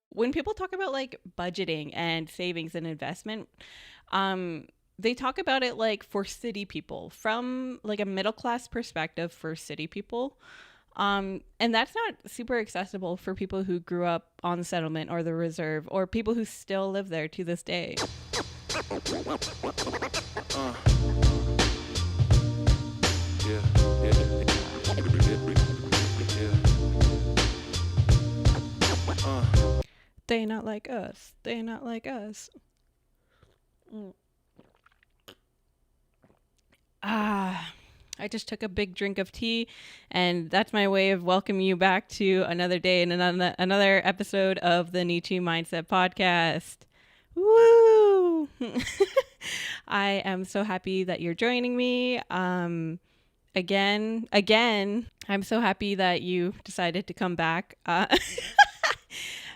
When people talk about like budgeting and savings and investment, they talk about it like for city people, from like a middle class perspective for city people. And that's not super accessible for people who grew up on the settlement or the reserve, or people who still live there to this day. They not like us. They not like us. I just took a big drink of tea, and that's my way of welcoming you back to another day and another episode of the Neechie Mindset Podcast. Woo! I am so happy that you're joining me. Again, I'm so happy that you decided to come back.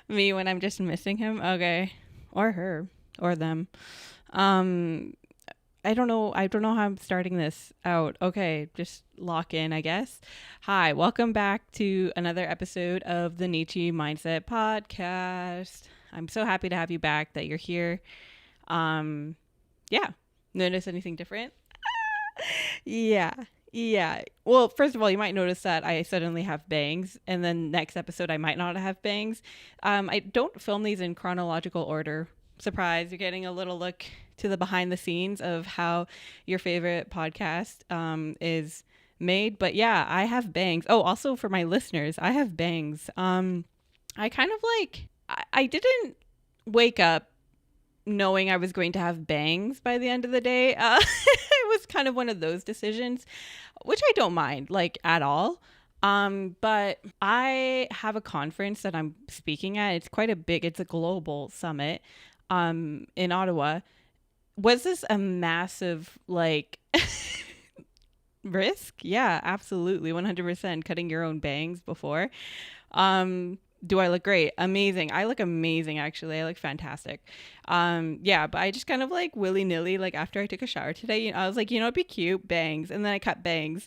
Me when I'm just missing him. Okay. Or her. Or them. I don't know how I'm starting this out. Okay, just lock in, I guess. Hi, welcome back to another episode of the Neechie Mindset Podcast. I'm so happy to have you back, that you're here. Yeah. Notice anything different? Yeah. Well, first of all, you might notice that I suddenly have bangs, and then next episode I might not have bangs. I don't film these in chronological order. Surprise, you're getting a little look to the behind the scenes of how your favorite podcast is made. But yeah, I have bangs. Oh, also for my listeners, I have bangs. I kind of like, I didn't wake up knowing I was going to have bangs by the end of the day. It was kind of one of those decisions, which I don't mind like at all. But I have a conference that I'm speaking at. It's a global summit in Ottawa. Was this a massive like risk? Yeah, absolutely. 100% cutting your own bangs before. Do I look great? Amazing. I look amazing, actually. I look fantastic. Yeah, but I just kind of like willy-nilly, like after I took a shower today, I was like, it'd be cute, bangs. And then I cut bangs.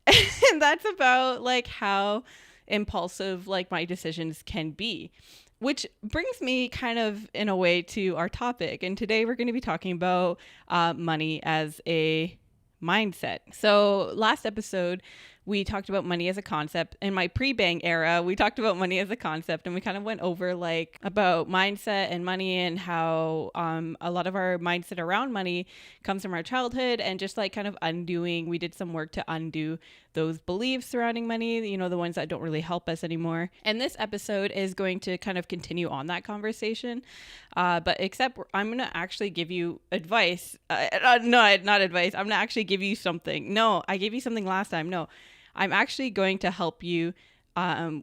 And that's about like how impulsive like my decisions can be. Which brings me kind of in a way to our topic. And today we're going to be talking about money as a mindset. So last episode, we talked about money as a concept. In my pre-bang era, we talked about money as a concept, and we kind of went over like about mindset and money, and how a lot of our mindset around money comes from our childhood, and just like kind of we did some work to undo those beliefs surrounding money, the ones that don't really help us anymore. And this episode is going to kind of continue on that conversation. But except I'm going to actually give you advice. No, not advice. I'm going to actually give you something. No, I gave you something last time. No, I'm actually going to help you. Okay,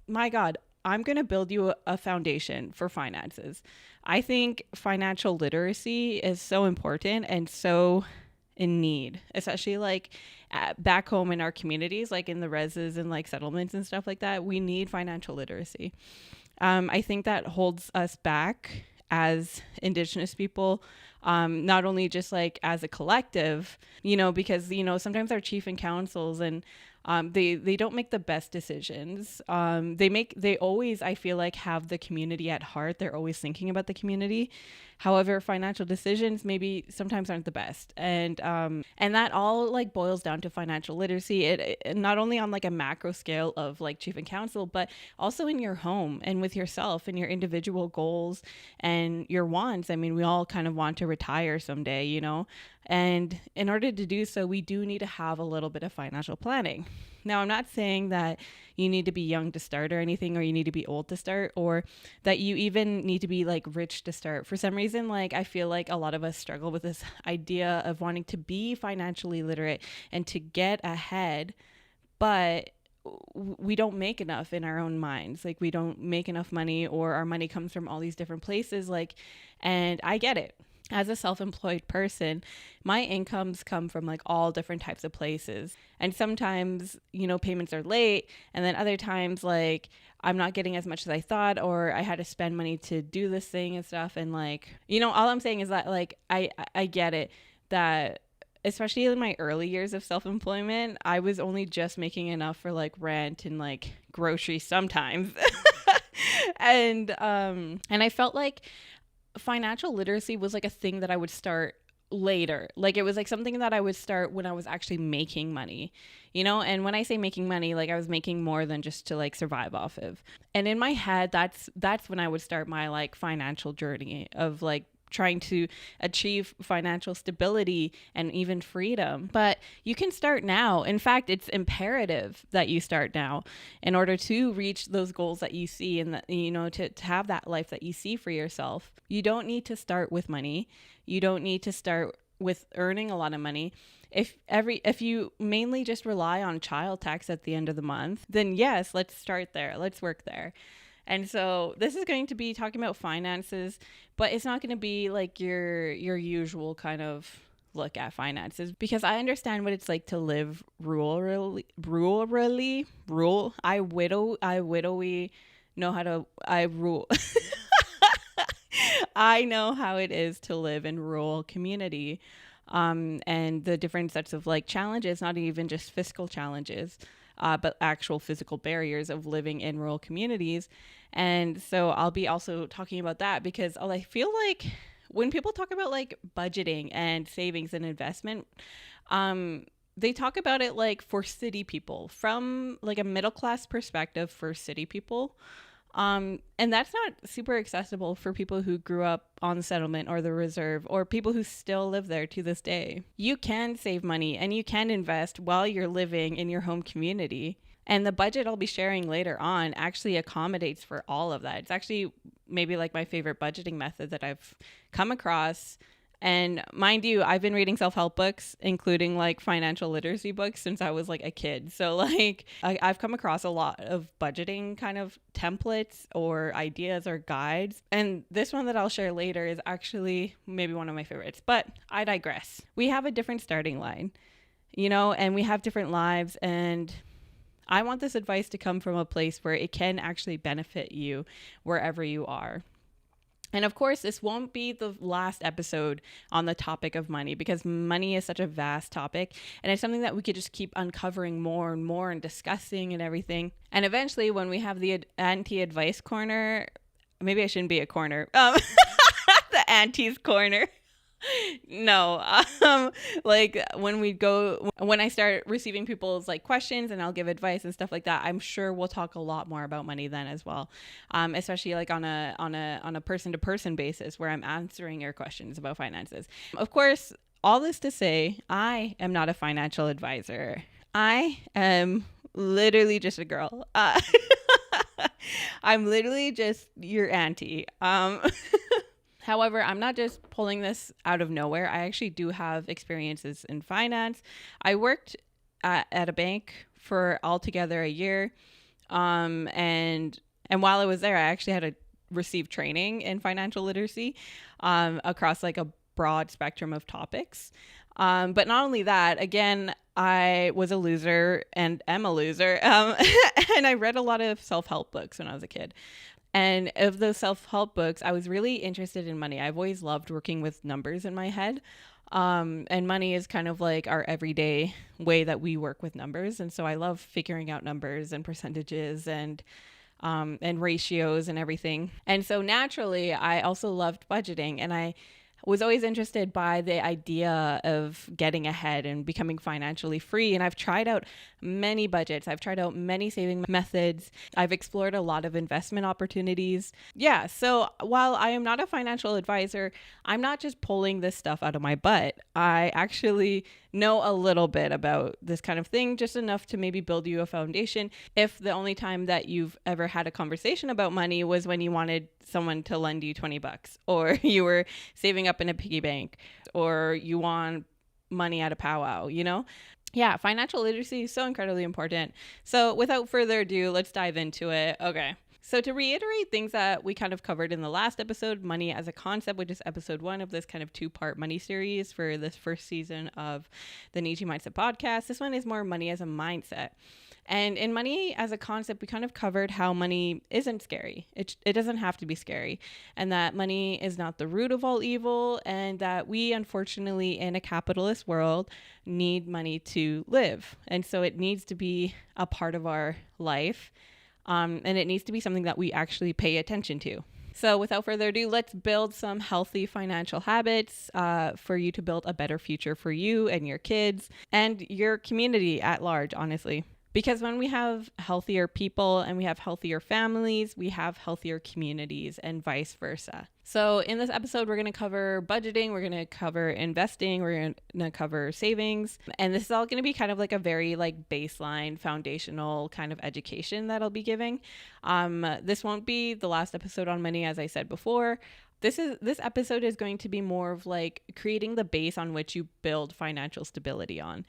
my God, I'm going to build you a foundation for finances. I think financial literacy is so important and so in need, especially like back home in our communities, like in the reses and like settlements and stuff like that. We need financial literacy. I think that holds us back as Indigenous people, not only just like as a collective, because, sometimes our chief and councils and they don't make the best decisions. They always, I feel like, have the community at heart. They're always thinking about the community. However, financial decisions maybe sometimes aren't the best. And that all like boils down to financial literacy. It not only on like a macro scale of like chief and council, but also in your home and with yourself and your individual goals and your wants. I mean, we all kind of want to retire someday, and in order to do so, we do need to have a little bit of financial planning. Now, I'm not saying that you need to be young to start or anything, or you need to be old to start, or that you even need to be like rich to start. For some reason, like I feel like a lot of us struggle with this idea of wanting to be financially literate and to get ahead, but we don't make enough in our own minds. Like we don't make enough money, or our money comes from all these different places. And I get it. As a self-employed person, my incomes come from like all different types of places. And sometimes, payments are late. And then other times, like I'm not getting as much as I thought, or I had to spend money to do this thing and stuff. And like, all I'm saying is that like, I get it, that especially in my early years of self-employment, I was only just making enough for like rent and like groceries sometimes. And I felt like financial literacy was like a thing that I would start later. Like it was like something that I would start when I was actually making money, you know? And when I say making money, like I was making more than just to like survive off of. And in my head, that's when I would start my like financial journey of like trying to achieve financial stability and even freedom. But you can start now. In fact, it's imperative that you start now in order to reach those goals that you see and that, you know, to have that life that you see for yourself. You don't need to start with money. You don't need to start with earning a lot of money. If you mainly just rely on child tax at the end of the month, then yes, let's start there. Let's work there. And so this is going to be talking about finances, but it's not going to be like your usual kind of look at finances, because I understand what it's like to live rurally. I rule. I know how it is to live in rural community, and the different sets of like challenges, not even just fiscal challenges, but actual physical barriers of living in rural communities. And so I'll be also talking about that, because I feel like when people talk about like budgeting and savings and investment, they talk about it like for city people, from like a middle class perspective for city people. And that's not super accessible for people who grew up on the settlement or the reserve, or people who still live there to this day. You can save money and you can invest while you're living in your home community. And the budget I'll be sharing later on actually accommodates for all of that. It's actually maybe like my favorite budgeting method that I've come across. And mind you, I've been reading self-help books, including like financial literacy books, since I was like a kid. So like I've come across a lot of budgeting kind of templates or ideas or guides. And this one that I'll share later is actually maybe one of my favorites, but I digress. We have a different starting line, you know, and we have different lives, and I want this advice to come from a place where it can actually benefit you wherever you are. And of course, this won't be the last episode on the topic of money, because money is such a vast topic, and it's something that we could just keep uncovering more and more and discussing and everything. And eventually, when we have the anti-advice corner, maybe I shouldn't be a corner, the auntie's corner. No, like when I start receiving people's like questions and I'll give advice and stuff like that, I'm sure we'll talk a lot more about money then as well. Especially like on a person to person basis, where I'm answering your questions about finances. Of course, all this to say, I am not a financial advisor. I am literally just a girl. I'm literally just your auntie. However, I'm not just pulling this out of nowhere. I actually do have experiences in finance. I worked at a bank for altogether a year. And while I was there, I actually had to receive training in financial literacy across like a broad spectrum of topics. But not only that, again, I was a loser and am a loser. And I read a lot of self-help books when I was a kid. And of those self-help books, I was really interested in money. I've always loved working with numbers in my head. And money is kind of like our everyday way that we work with numbers. And so I love figuring out numbers and percentages and ratios and everything. And so naturally, I also loved budgeting. And I was always interested by the idea of getting ahead and becoming financially free. And I've tried out many budgets. I've tried out many saving methods. I've explored a lot of investment opportunities. Yeah. So while I am not a financial advisor, I'm not just pulling this stuff out of my butt. I actually know a little bit about this kind of thing, just enough to maybe build you a foundation. If the only time that you've ever had a conversation about money was when you wanted someone to lend you $20, or you were saving up in a piggy bank, or you want money at a powwow, you know? Yeah, financial literacy is so incredibly important. So without further ado, let's dive into it. Okay. So to reiterate things that we kind of covered in the last episode, money as a concept, which is episode 1 of this kind of 2-part money series for this first season of the Neechie Mindset podcast. This one is more money as a mindset. And in money as a concept, we kind of covered how money isn't scary. It doesn't have to be scary. And that money is not the root of all evil. And that we, unfortunately, in a capitalist world, need money to live. And so it needs to be a part of our life. And it needs to be something that we actually pay attention to. So without further ado, let's build some healthy financial habits for you to build a better future for you and your kids and your community at large, honestly. Because when we have healthier people and we have healthier families, we have healthier communities and vice versa. So in this episode, we're going to cover budgeting, we're going to cover investing, we're going to cover savings. And this is all going to be kind of like a very like baseline foundational kind of education that I'll be giving. This won't be the last episode on money, as I said before. This episode is going to be more of like creating the base on which you build financial stability on.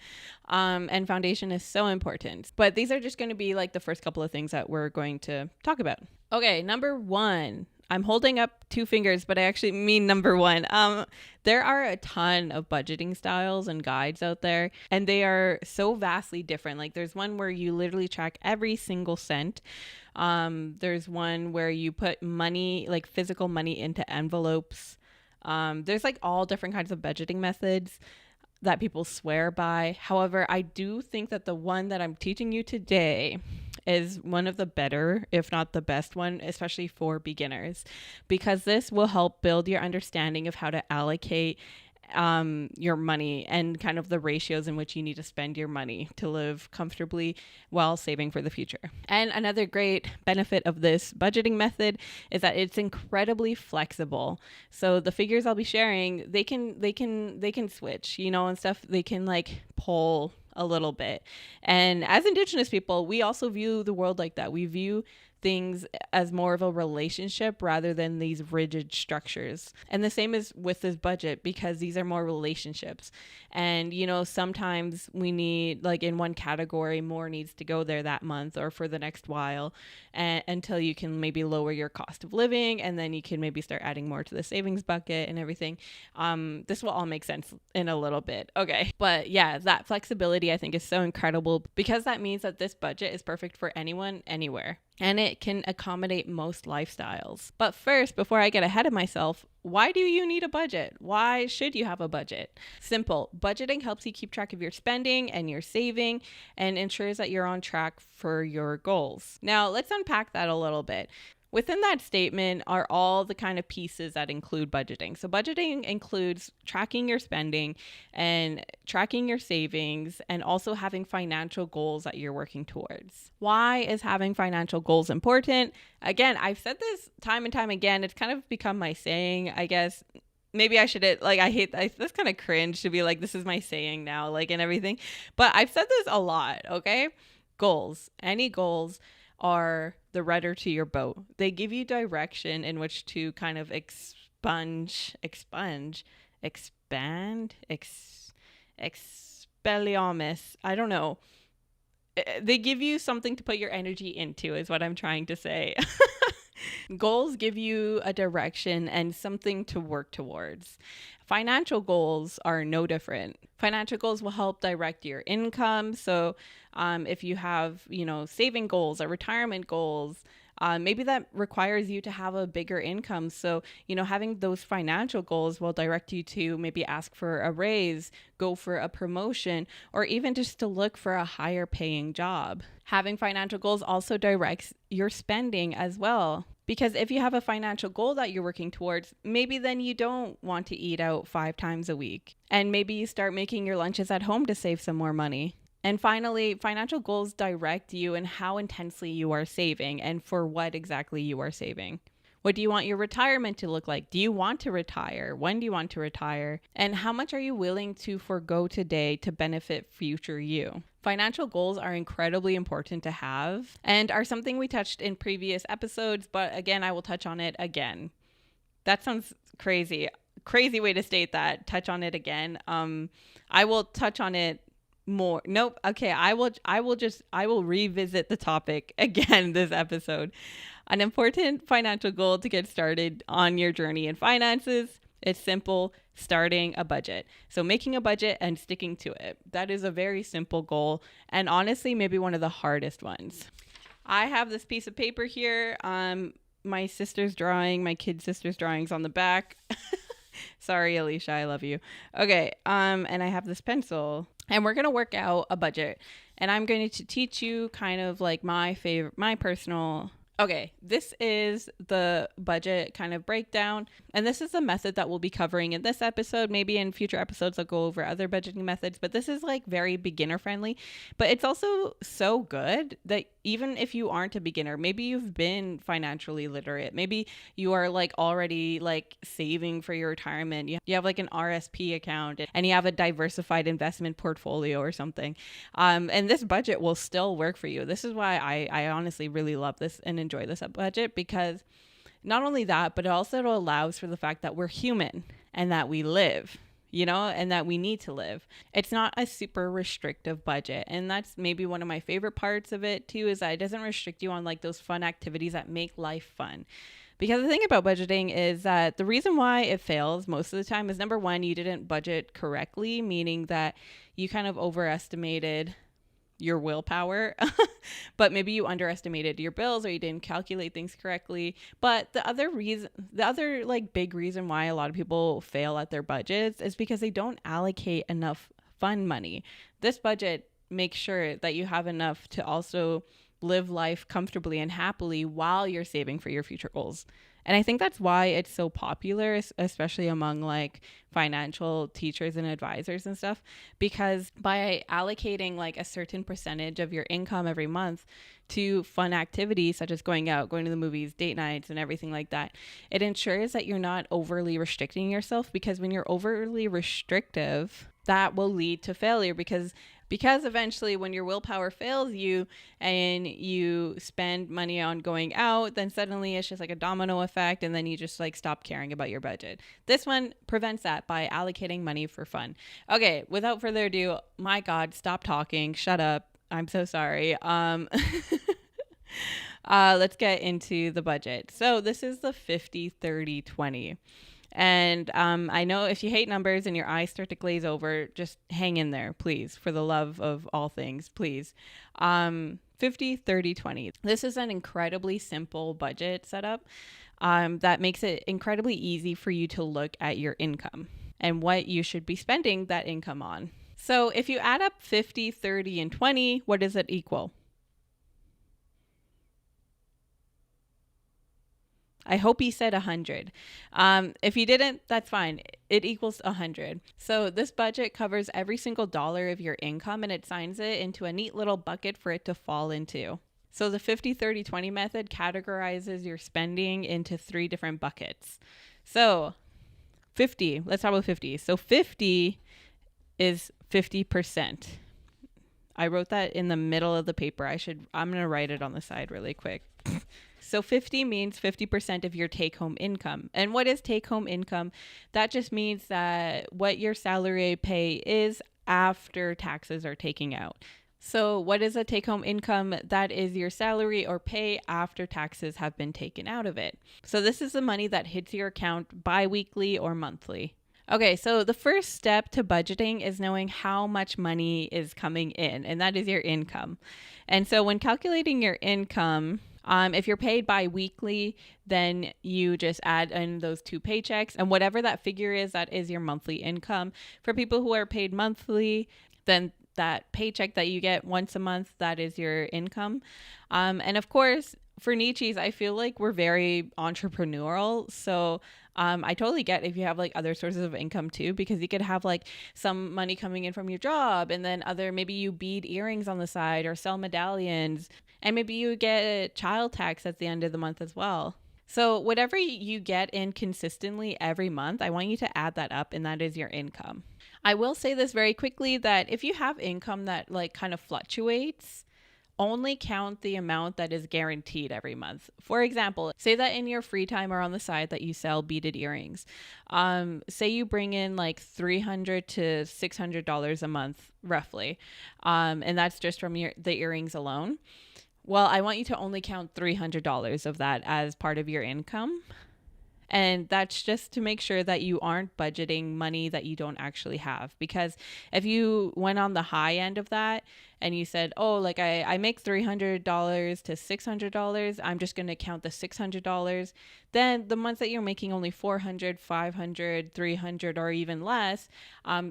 And foundation is so important. But these are just going to be like the first couple of things that we're going to talk about. Okay, number 1. I'm holding up 2 fingers, but I actually mean number 1. There are a ton of budgeting styles and guides out there, and they are so vastly different. Like there's one where you literally track every single cent. There's one where you put money, like physical money, into envelopes. There's like all different kinds of budgeting methods that people swear by. However, I do think that the one that I'm teaching you today is one of the better, if not the best one, especially for beginners, because this will help build your understanding of how to allocate your money and kind of the ratios in which you need to spend your money to live comfortably while saving for the future. And another great benefit of this budgeting method is that it's incredibly flexible. So the figures I'll be sharing, they can switch, and stuff. They can like pull a little bit. And as Indigenous people, we also view the world like that. We view things as more of a relationship rather than these rigid structures. And the same is with this budget, because these are more relationships. And, sometimes we need, like in one category, more needs to go there that month or for the next while, until you can maybe lower your cost of living. And then you can maybe start adding more to the savings bucket and everything. This will all make sense in a little bit. Okay. But yeah, that flexibility I think is so incredible, because that means that this budget is perfect for anyone, anywhere. And it can accommodate most lifestyles. But first, before I get ahead of myself, why do you need a budget? Why should you have a budget? Simple. Budgeting helps you keep track of your spending and your saving and ensures that you're on track for your goals. Now, let's unpack that a little bit. Within that statement are all the kind of pieces that include budgeting. So budgeting includes tracking your spending and tracking your savings, and also having financial goals that you're working towards. Why is having financial goals important? Again, I've said this time and time again. It's kind of become my saying, I guess. Maybe I should, that's kind of cringe to be like, this is my saying now, like, and everything. But I've said this a lot, okay? Goals. Any goals are the rudder to your boat. They give you direction in which to kind of expand, expelliarmus. I don't know. They give you something to put your energy into, is what I'm trying to say. Goals give you a direction and something to work towards. Financial goals are no different. Financial goals will help direct your income. So if you have, saving goals or retirement goals, maybe that requires you to have a bigger income. So, having those financial goals will direct you to maybe ask for a raise, go for a promotion, or even just to look for a higher paying job. Having financial goals also directs your spending as well. Because if you have a financial goal that you're working towards, maybe then you don't want to eat out 5 times a week. And maybe you start making your lunches at home to save some more money. And finally, financial goals direct you in how intensely you are saving and for what exactly you are saving. What do you want your retirement to look like? Do you want to retire? When do you want to retire? And how much are you willing to forgo today to benefit future you? Financial goals are incredibly important to have and are something we touched in previous episodes, but again, I will touch on it again. That sounds crazy. Crazy way to state that. Touch on it again. I will touch on it more. Nope. Okay. I will revisit the topic again this episode. An important financial goal to get started on your journey in finances. It's simple, starting a budget. So making a budget and sticking to it. That is a very simple goal, and honestly, maybe one of the hardest ones. I have this piece of paper here. My sister's drawing, my kid sister's drawings on the back. Sorry, Alicia, I love you. Okay, and I have this pencil, and we're gonna work out a budget, and I'm going to teach you kind of like my personal. Okay, this is the budget kind of breakdown, and this is the method that we'll be covering in this episode. Maybe in future episodes I'll go over other budgeting methods, but this is like very beginner friendly. But it's also so good that even if you aren't a beginner, maybe you've been financially literate, maybe you are like already like saving for your retirement, you have like an RSP account and you have a diversified investment portfolio or something, and this budget will still work for you. This is why I honestly really love this and enjoy this budget, because not only that, but it also allows for the fact that we're human and that we live, and that we need to live. It's not a super restrictive budget. And that's maybe one of my favorite parts of it too, is that it doesn't restrict you on like those fun activities that make life fun. Because the thing about budgeting is that the reason why it fails most of the time is, number one, you didn't budget correctly, meaning that you kind of overestimated your willpower, but maybe you underestimated your bills or you didn't calculate things correctly. But the other like big reason why a lot of people fail at their budgets is because they don't allocate enough fun money. This budget makes sure that you have enough to also live life comfortably and happily while you're saving for your future goals. And I think that's why it's so popular, especially among like financial teachers and advisors and stuff, because by allocating like a certain percentage of your income every month to fun activities such as going out, going to the movies, date nights, and everything like that, it ensures that you're not overly restricting yourself, because when you're overly restrictive, that will lead to failure, because eventually when your willpower fails you and you spend money on going out, then suddenly it's just like a domino effect, and then you just like stop caring about your budget. This one prevents that by allocating money for fun. Okay, without further ado, my God, stop talking, shut up. I'm so sorry. Let's get into the budget. So this is the 50-30-20. And I know if you hate numbers and your eyes start to glaze over, just hang in there, please, for the love of all things, please. 50-30-20. This is an incredibly simple budget setup that makes it incredibly easy for you to look at your income and what you should be spending that income on. So if you add up 50, 30, and 20, what does it equal? I hope he said 100. If he didn't, that's fine. It equals 100. So this budget covers every single dollar of your income, and it assigns it into a neat little bucket for it to fall into. So the 50-30-20 method categorizes your spending into 3 different buckets. So 50, let's talk about 50. So 50 is 50%. I wrote that in the middle of the paper. I'm going to write it on the side really quick. So 50 means 50% of your take-home income. And what is take-home income? That just means that what your salary pay is after taxes are taken out. So what is a take-home income? That is your salary or pay after taxes have been taken out of it. So this is the money that hits your account bi-weekly or monthly. Okay, so the first step to budgeting is knowing how much money is coming in, and that is your income. And so when calculating your income, if you're paid bi-weekly, then you just add in those 2 paychecks, and whatever that figure is, that is your monthly income. For people who are paid monthly, then that paycheck that you get once a month, that is your income. And of course, for Neechies, I feel like we're very entrepreneurial. So I totally get if you have like other sources of income too, because you could have like some money coming in from your job, and then maybe you bead earrings on the side or sell medallions, and maybe you get child tax at the end of the month as well. So whatever you get in consistently every month, I want you to add that up, and that is your income. I will say this very quickly, that if you have income that like kind of fluctuates, only count the amount that is guaranteed every month. For example, say that in your free time or on the side that you sell beaded earrings. Say you bring in like $300 to $600 a month, roughly. And that's just from the earrings alone. Well, I want you to only count $300 of that as part of your income. And that's just to make sure that you aren't budgeting money that you don't actually have. Because if you went on the high end of that and you said, oh, like I make $300 to $600, I'm just going to count the $600. Then the months that you're making only $400, $500, $300, or even less,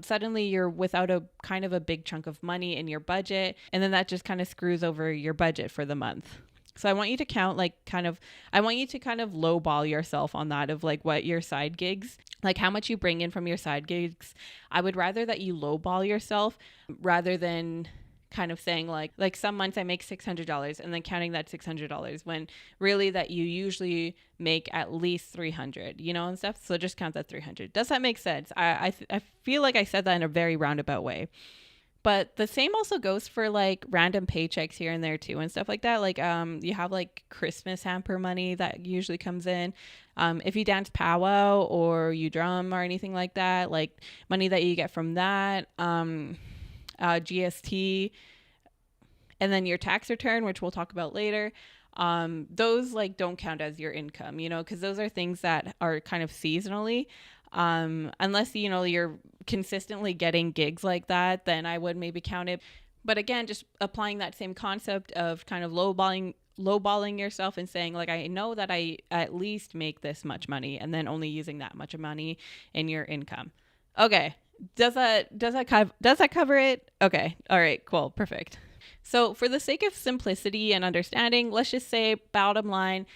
suddenly you're without a kind of a big chunk of money in your budget. And then that just kind of screws over your budget for the month. So I want you to count I want you to kind of lowball yourself on that of like what your side gigs, like how much you bring in from your side gigs. I would rather that you lowball yourself rather than kind of saying like some months I make $600 and then counting that $600 when really that you usually make at least $300, and stuff. So just count that $300. Does that make sense? I feel like I said that in a very roundabout way. But the same also goes for like random paychecks here and there too and stuff like that. Like you have like Christmas hamper money that usually comes in. If you dance powwow or you drum or anything like that, like money that you get from that, GST, and then your tax return, which we'll talk about later. Those like don't count as your income, because those are things that are kind of seasonally. Unless, you're consistently getting gigs like that, then I would maybe count it. But again, just applying that same concept of kind of lowballing yourself and saying like, I know that I at least make this much money, and then only using that much money in your income. Okay. Does that cover it? Okay. All right, cool. Perfect. So for the sake of simplicity and understanding, let's just say bottom line,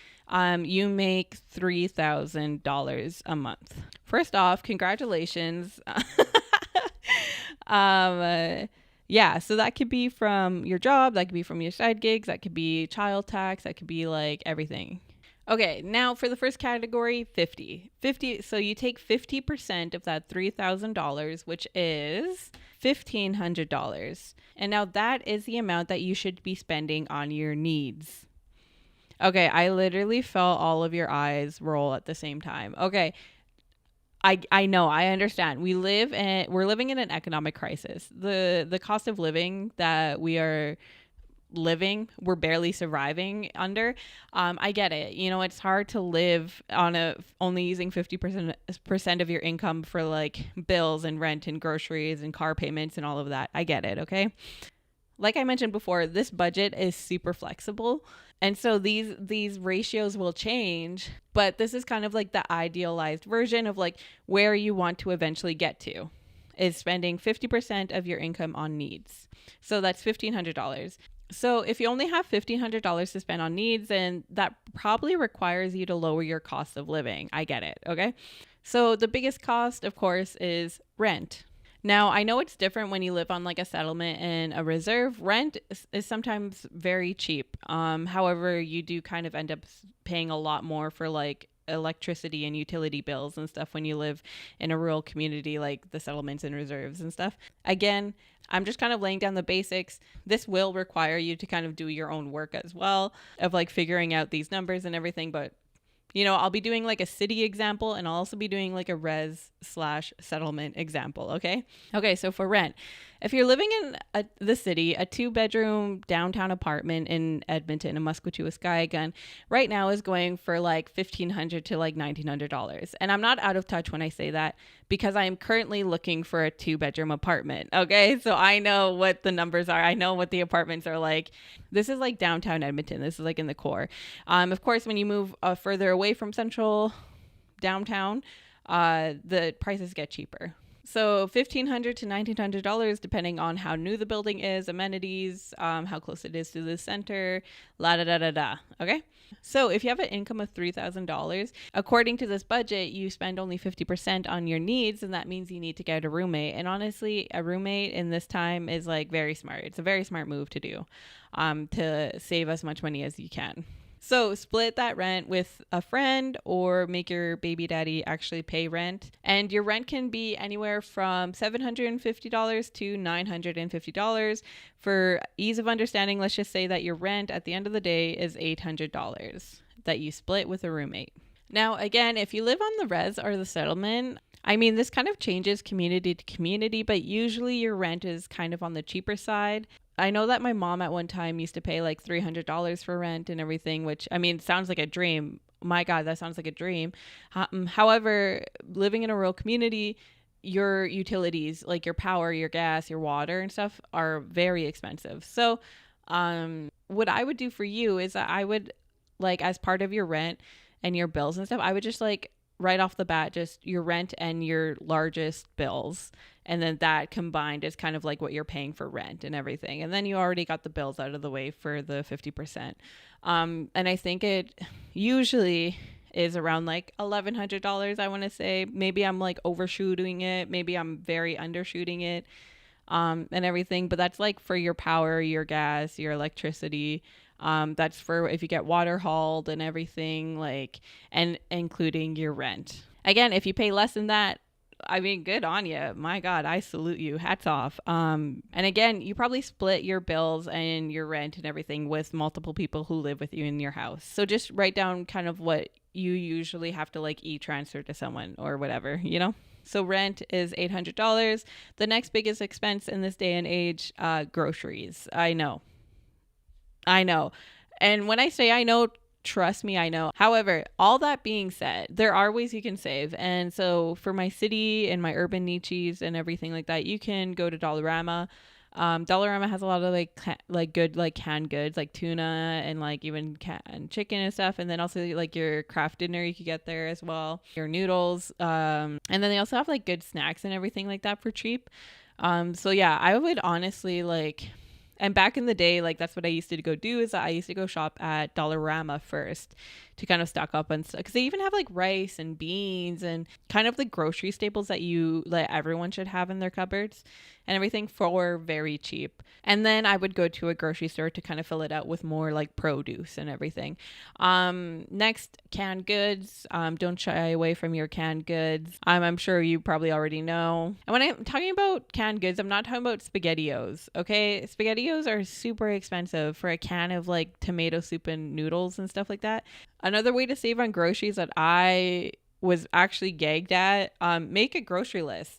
you make $3,000 a month. First off, congratulations. Yeah, so that could be from your job, that could be from your side gigs, that could be child tax, that could be like everything. Okay, now for the first category, 50. So you take 50% of that $3,000, which is $1,500. And now that is the amount that you should be spending on your needs. Okay, I literally felt all of your eyes roll at the same time. Okay, I know, I understand. We're living in an economic crisis. The cost of living that we are we're barely surviving under. I get it. It's hard to live on only using 50% of your income for like bills and rent and groceries and car payments and all of that. I get it. Okay. Like I mentioned before, this budget is super flexible. And so these ratios will change, but this is kind of like the idealized version of like where you want to eventually get to is spending 50% of your income on needs. So that's $1,500. So if you only have $1,500 to spend on needs, then that probably requires you to lower your cost of living. I get it. Okay. So the biggest cost, of course, is rent. Now, I know it's different when you live on like a settlement and a reserve. Rent is sometimes very cheap. However, you do kind of end up paying a lot more for like electricity and utility bills and stuff when you live in a rural community like the settlements and reserves and stuff. Again, I'm just kind of laying down the basics. This will require you to kind of do your own work as well of like figuring out these numbers and everything. But, I'll be doing like a city example, and I'll also be doing like a res/settlement example. Okay. Okay. So for rent, if you're living in the city, a 2-bedroom downtown apartment in Edmonton, a Muskwatuwa-Skayaghan, right now is going for like $1,500 to like $1,900. And I'm not out of touch when I say that because I am currently looking for a 2-bedroom apartment. Okay. So I know what the numbers are. I know what the apartments are like. This is like downtown Edmonton. This is like in the core. Of course, when you move further away from central downtown, the prices get cheaper. So $1,500 to $1,900 depending on how new the building is, amenities, how close it is to the center, okay? So if you have an income of $3,000, according to this budget, you spend only 50% on your needs, and that means you need to get a roommate. And honestly, a roommate in this time is like very smart. It's a very smart move to do to save as much money as you can. So split that rent with a friend or make your baby daddy actually pay rent. And your rent can be anywhere from $750 to $950. For ease of understanding, let's just say that your rent at the end of the day is $800 that you split with a roommate. Now, again, if you live on the res or the settlement, I mean, this kind of changes community to community, but usually your rent is kind of on the cheaper side. I know that my mom at one time used to pay like $300 for rent and everything, which, I mean, sounds like a dream. My God, that sounds like a dream. However, living in a rural community, your utilities, like your power, your gas, your water and stuff, are very expensive. So what I would do for you is that I would, like, as part of your rent and your bills and stuff, I would just like right off the bat, just your rent and your largest bills. And then that combined is kind of like what you're paying for rent and everything. And then you already got the bills out of the way for the 50%. And I think it usually is around like $1,100, I want to say. Maybe I'm like overshooting it. Maybe I'm very undershooting it, and everything. But that's like for your power, your gas, your electricity. That's for if you get water hauled and everything, like, and including your rent. Again, if you pay less than that, I mean, good on you. My God, I salute you. Hats off. And again, you probably split your bills and your rent and everything with multiple people who live with you in your house. So just write down kind of what you usually have to like e-transfer to someone or whatever, you know? So rent is $800. The next biggest expense in this day and age, groceries. I know. And when I say I know, trust me, I know. However, all that being said, there are ways you can save. And so for my city and my urban Neechies and everything like that, you can go to Dollarama. Dollarama has a lot of like good like canned goods like tuna and like even canned chicken and stuff, and then also like your craft dinner you could get there as well, your noodles, and then they also have like good snacks and everything like that for cheap. So yeah, I would honestly like, and back in the day, like that's what I used to go do, is I used to go shop at Dollarama first to kind of stock up on stuff, because they even have like rice and beans and kind of the grocery staples that everyone should have in their cupboards and everything for very cheap. And then I would go to a grocery store to kind of fill it out with more like produce and everything. Next, canned goods. Don't shy away from your canned goods. I'm sure you probably already know. And when I'm talking about canned goods, I'm not talking about SpaghettiOs. Okay, SpaghettiOs are super expensive for a can of like tomato soup and noodles and stuff like that. Another way to save on groceries that I was actually gagged at, make a grocery list.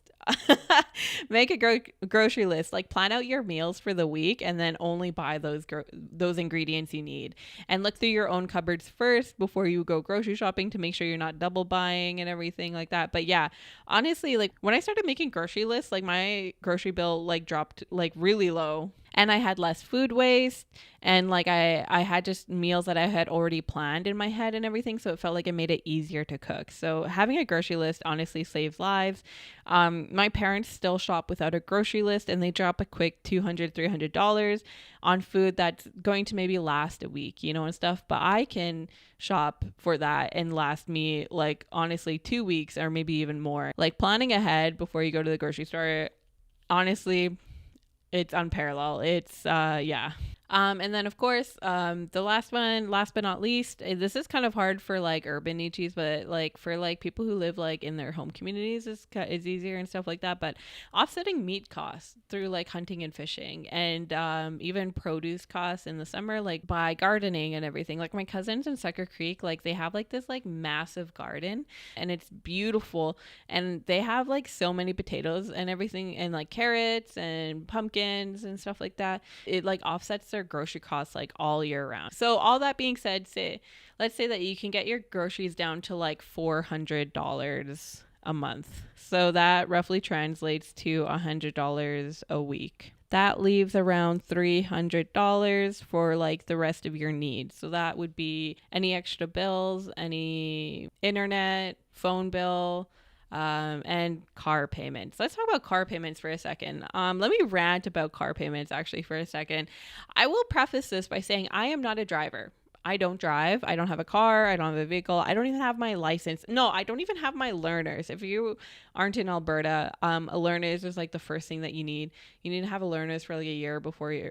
Make a grocery list, like plan out your meals for the week and then only buy those ingredients you need, and look through your own cupboards first before you go grocery shopping to make sure you're not double buying and everything like that. But yeah, honestly, like when I started making grocery lists, like my grocery bill like dropped like really low, and I had less food waste, and like I had just meals that I had already planned in my head and everything, so it felt like it made it easier to cook. So having a grocery list honestly saves lives. My parents still shop without a grocery list, and they drop a quick $200-$300 on food that's going to maybe last a week, you know, and stuff. But I can shop for that and last me like honestly 2 weeks or maybe even more. Like planning ahead before you go to the grocery store, honestly, it's unparalleled. It's yeah. And then of course, the last but not least, this is kind of hard for like urban Neechies, but like for like people who live like in their home communities is easier and stuff like that. But offsetting meat costs through like hunting and fishing, and even produce costs in the summer, like by gardening and everything. Like my cousins in Sucker Creek, like they have like this like massive garden, and it's beautiful, and they have like so many potatoes and everything, and like carrots and pumpkins and stuff like that. It like offsets their grocery costs like all year round. So all that being said, let's say that you can get your groceries down to like $400 a month. So that roughly translates to $100 a week. That leaves around $300 for like the rest of your needs. So that would be any extra bills, any internet, phone bill, and car payments. Let's talk about car payments for a second. Let me rant about car payments actually for a second. I will preface this by saying I am not a driver. I don't drive. I don't have a car. I don't have a vehicle. I don't even have my license. No, I don't even have my learners. If you aren't in Alberta, a learners is like the first thing that you need. You need to have a learners for like a year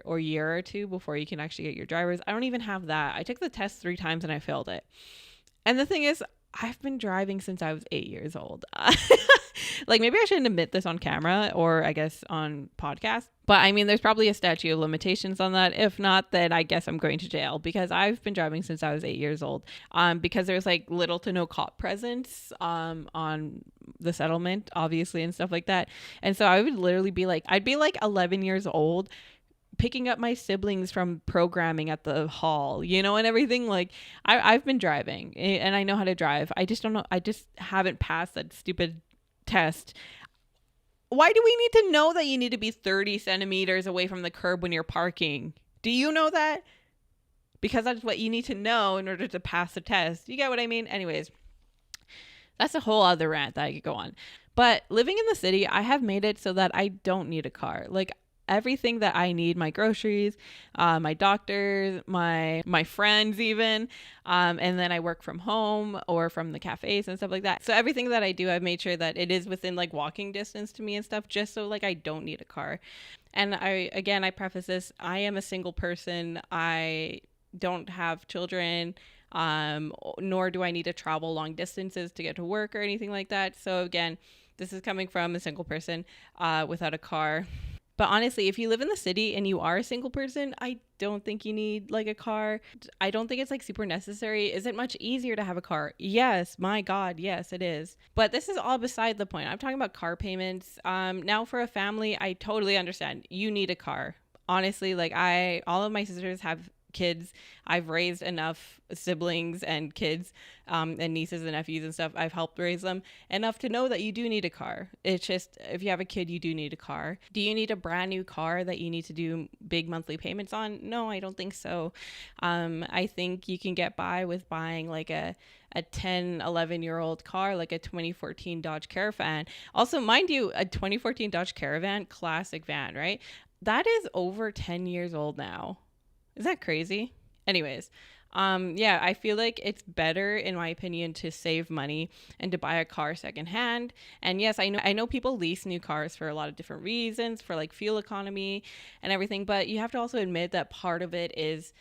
or year or two before you can actually get your drivers. I don't even have that. I took the test 3 times and I failed it. And the thing is, I've been driving since I was 8 years old. Like maybe I shouldn't admit this on camera or I guess on podcast. But I mean, there's probably a statute of limitations on that. If not, then I guess I'm going to jail, because I've been driving since I was 8 years old. Because there's like little to no cop presence on the settlement, obviously, and stuff like that. And so I would literally be like, I'd be like 11 years old picking up my siblings from programming at the hall, you know, and everything. Like I've been driving and I know how to drive. I just don't know. I just haven't passed that stupid test. Why do we need to know that you need to be 30 centimeters away from the curb when you're parking? Do you know that? Because that's what you need to know in order to pass the test. You get what I mean? Anyways, that's a whole other rant that I could go on. But living in the city, I have made it so that I don't need a car. Like everything that I need, my groceries, my doctors, my friends even, and then I work from home or from the cafes and stuff like that. So everything that I do, I've made sure that it is within like walking distance to me and stuff, just so like I don't need a car. And I preface this, I am a single person. I don't have children, nor do I need to travel long distances to get to work or anything like that. So again, this is coming from a single person without a car. But honestly, if you live in the city and you are a single person, I don't think you need like a car. I don't think it's like super necessary. Is it much easier to have a car? Yes, my God, yes, it is. But this is all beside the point. I'm talking about car payments. Now for a family, I totally understand. You need a car. Honestly, like all of my sisters have kids. I've raised enough siblings and kids and nieces and nephews and stuff. I've helped raise them enough to know that you do need a car. It's just, if you have a kid, you do need a car. Do you need a brand new car that you need to do big monthly payments on? No, I don't think so. I think you can get by with buying like a 10, 11-year-old car, like a 2014 Dodge Caravan. Also, mind you, a 2014 Dodge Caravan, classic van, right? That is over 10 years old now. Is that crazy? Anyways, yeah, I feel like it's better, in my opinion, to save money and to buy a car secondhand. And yes, I know people lease new cars for a lot of different reasons, for like fuel economy and everything. But you have to also admit that part of it is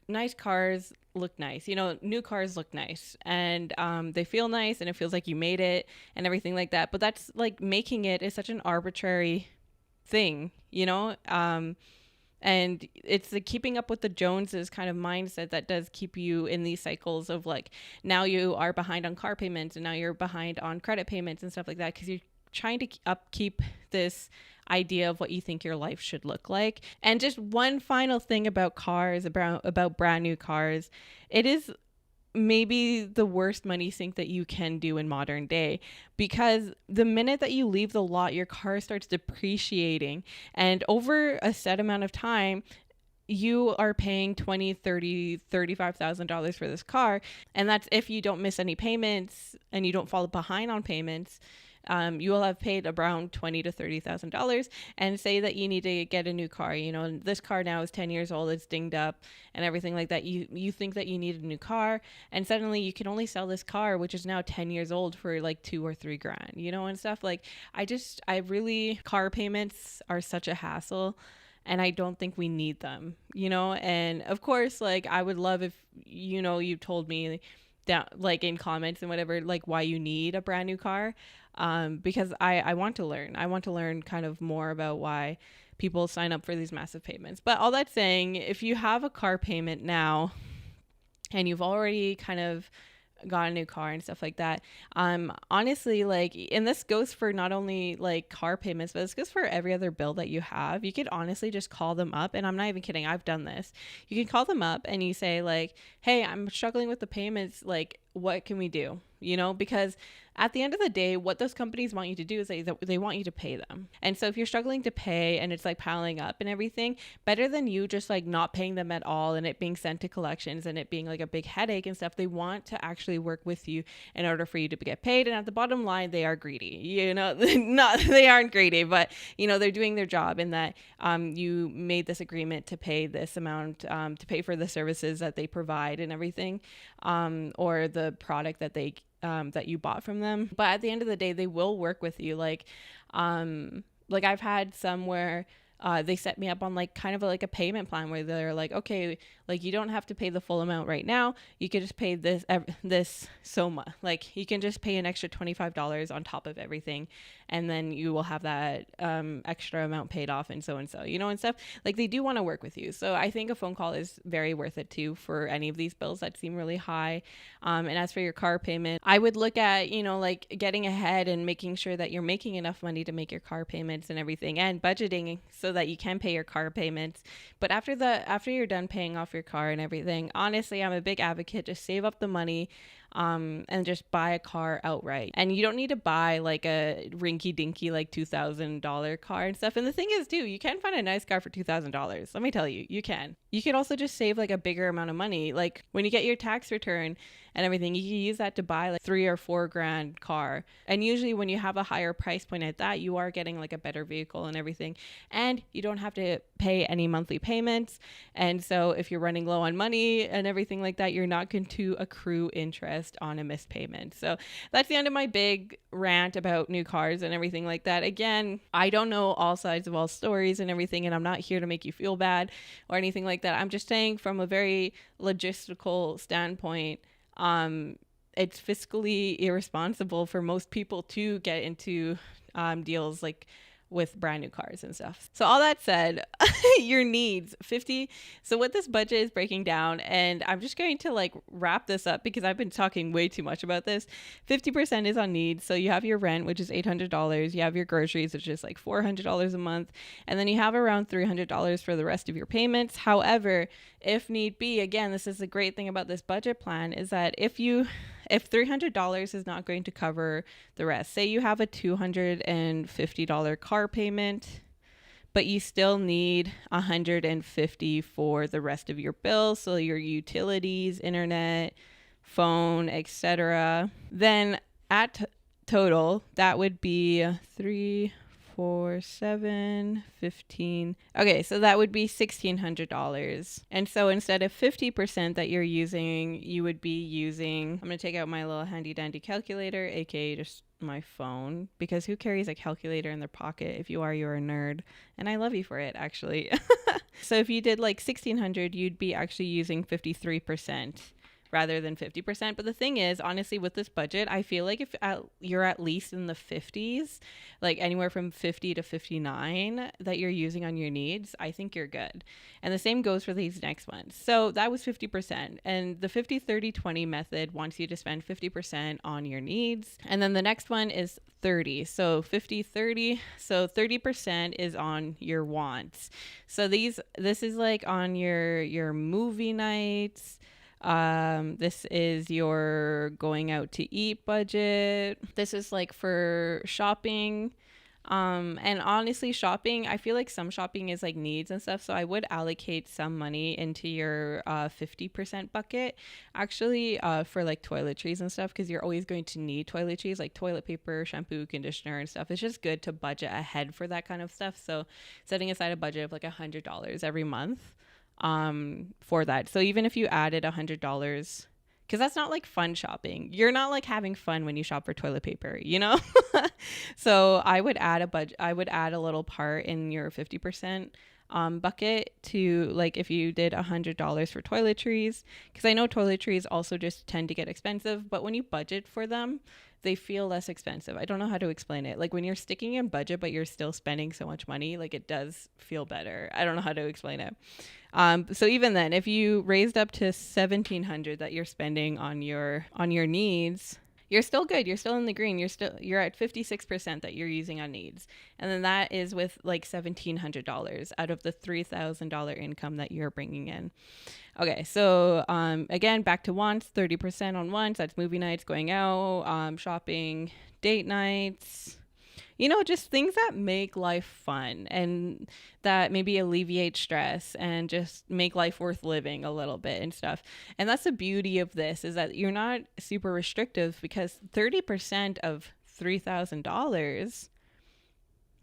nice cars look nice. You know, new cars look nice and they feel nice and it feels like you made it and everything like that. But that's like, making it is such an arbitrary thing, you know? And it's the keeping up with the Joneses kind of mindset that does keep you in these cycles of like, now you are behind on car payments and now you're behind on credit payments and stuff like that, because you're trying to upkeep this idea of what you think your life should look like. And just one final thing about cars, about brand new cars, it is maybe the worst money sink that you can do in modern day, because the minute that you leave the lot, your car starts depreciating, and over a set amount of time you are paying $20,000, $30,000, $35,000 for this car. And that's if you don't miss any payments and you don't fall behind on payments. You will have paid around $20,000 to $30,000, and say that you need to get a new car. You know, this car now is 10 years old, it's dinged up and everything like that. You think that you need a new car, and suddenly you can only sell this car, which is now 10 years old, for like $2,000 or $3,000, you know, and stuff. Like, car payments are such a hassle. And I don't think we need them, you know. And of course, like, I would love if, you know, you told me that, like, in comments and whatever, like, why you need a brand new car. Because I want to learn. I want to learn kind of more about why people sign up for these massive payments. But all that saying, if you have a car payment now and you've already kind of got a new car and stuff like that, honestly, like, and this goes for not only like car payments, but this goes for every other bill that you have. You could honestly just call them up, and I'm not even kidding, I've done this. You can call them up and you say like, hey, I'm struggling with the payments, like, what can we do? You know, because at the end of the day, what those companies want you to do is they want you to pay them. And so if you're struggling to pay and it's like piling up and everything, better than you just like not paying them at all and it being sent to collections and it being like a big headache and stuff, they want to actually work with you in order for you to get paid. And at the bottom line, they are greedy. You know, they aren't greedy, but, you know, they're doing their job in that you made this agreement to pay this amount, to pay for the services that they provide and everything, or the product that they that you bought from them. But at the end of the day, they will work with you. Like I've had some where they set me up on like kind of like a payment plan where they're like, okay, like, you don't have to pay the full amount right now. You could just pay this soma. Like, you can just pay an extra $25 on top of everything, and then you will have that extra amount paid off and so, you know, and stuff. Like, they do want to work with you. So I think a phone call is very worth it too for any of these bills that seem really high. And as for your car payment, I would look at, you know, like getting ahead and making sure that you're making enough money to make your car payments and everything, and budgeting so so that you can pay your car payments. But after you're done paying off your car and everything, honestly, I'm a big advocate, just save up the money and just buy a car outright. And you don't need to buy like a rinky dinky like $2,000 car and stuff. And the thing is too, you can find a nice car for $2,000. Let me tell you, you can. You could also just save like a bigger amount of money. Like when you get your tax return and everything, you can use that to buy like $3,000 or $4,000 car. And usually when you have a higher price point at that, you are getting like a better vehicle and everything. And you don't have to pay any monthly payments. And so if you're running low on money and everything like that, you're not going to accrue interest on a missed payment. So that's the end of my big rant about new cars and everything like that. Again, I don't know all sides of all stories and everything, and I'm not here to make you feel bad or anything like that. I'm just saying from a very logistical standpoint, it's fiscally irresponsible for most people to get into deals like with brand new cars and stuff. So all that said, your needs 50. So what this budget is breaking down, and I'm just going to like wrap this up because I've been talking way too much about this. 50% is on needs. So you have your rent, which is $800. You have your groceries, which is like $400 a month. And then you have around $300 for the rest of your payments. However, if need be, again, this is the great thing about this budget plan is that if $300 is not going to cover the rest, say you have a $250 car payment, but you still need $150 for the rest of your bills, so your utilities, internet, phone, etc., then at total, that would be 3, 4, 7, 15. Okay, so that would be $1,600. And so instead of 50% that you're using, you would be using, I'm going to take out my little handy dandy calculator, aka just my phone, because who carries a calculator in their pocket? If you are, you're a nerd. And I love you for it, actually. So if you did like 1,600, you'd be actually using 53% rather than 50%. But the thing is, honestly, with this budget, I feel like if you're at least in the 50s, like anywhere from 50 to 59 that you're using on your needs, I think you're good. And the same goes for these next ones. So that was 50%. And the 50-30-20 method wants you to spend 50% on your needs. And then the next one is 30. So 50-30. So 30% is on your wants. So this is like on your movie nights. This is your going out to eat budget. This is like for shopping. And honestly, shopping, I feel like some shopping is like needs and stuff. So I would allocate some money into your 50% bucket actually for like toiletries and stuff, because you're always going to need toiletries like toilet paper, shampoo, conditioner and stuff. It's just good to budget ahead for that kind of stuff. So setting aside a budget of like $100 every month for that. So even if you added $100, because that's not like fun shopping. You're not like having fun when you shop for toilet paper, you know? So I would add a little part in your 50% bucket to, like, if you did $100 for toiletries, because I know toiletries also just tend to get expensive, but when you budget for them, they feel less expensive. I don't know how to explain it. Like when you're sticking in budget, but you're still spending so much money, like it does feel better. I don't know how to explain it. So even then, if you raised up to $1,700 that you're spending on your needs, you're still good. You're still in the green. You're at 56% that you're using on needs. And then that is with like $1,700 out of the $3,000 income that you're bringing in. Okay, so again, back to wants, 30% on wants. That's movie nights, going out, shopping, date nights, you know, just things that make life fun and that maybe alleviate stress and just make life worth living a little bit and stuff. And that's the beauty of this, is that you're not super restrictive, because 30% of $3,000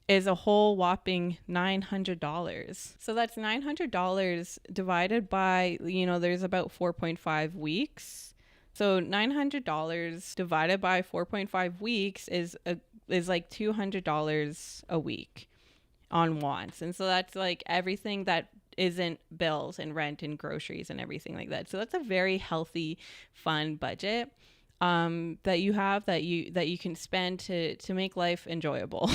is a whole whopping $900. So that's $900 divided by, you know, there's about 4.5 weeks. So $900 divided by 4.5 weeks is like $200 a week on wants. And so that's like everything that isn't bills and rent and groceries and everything like that. So that's a very healthy, fun budget that you have that you can spend to make life enjoyable.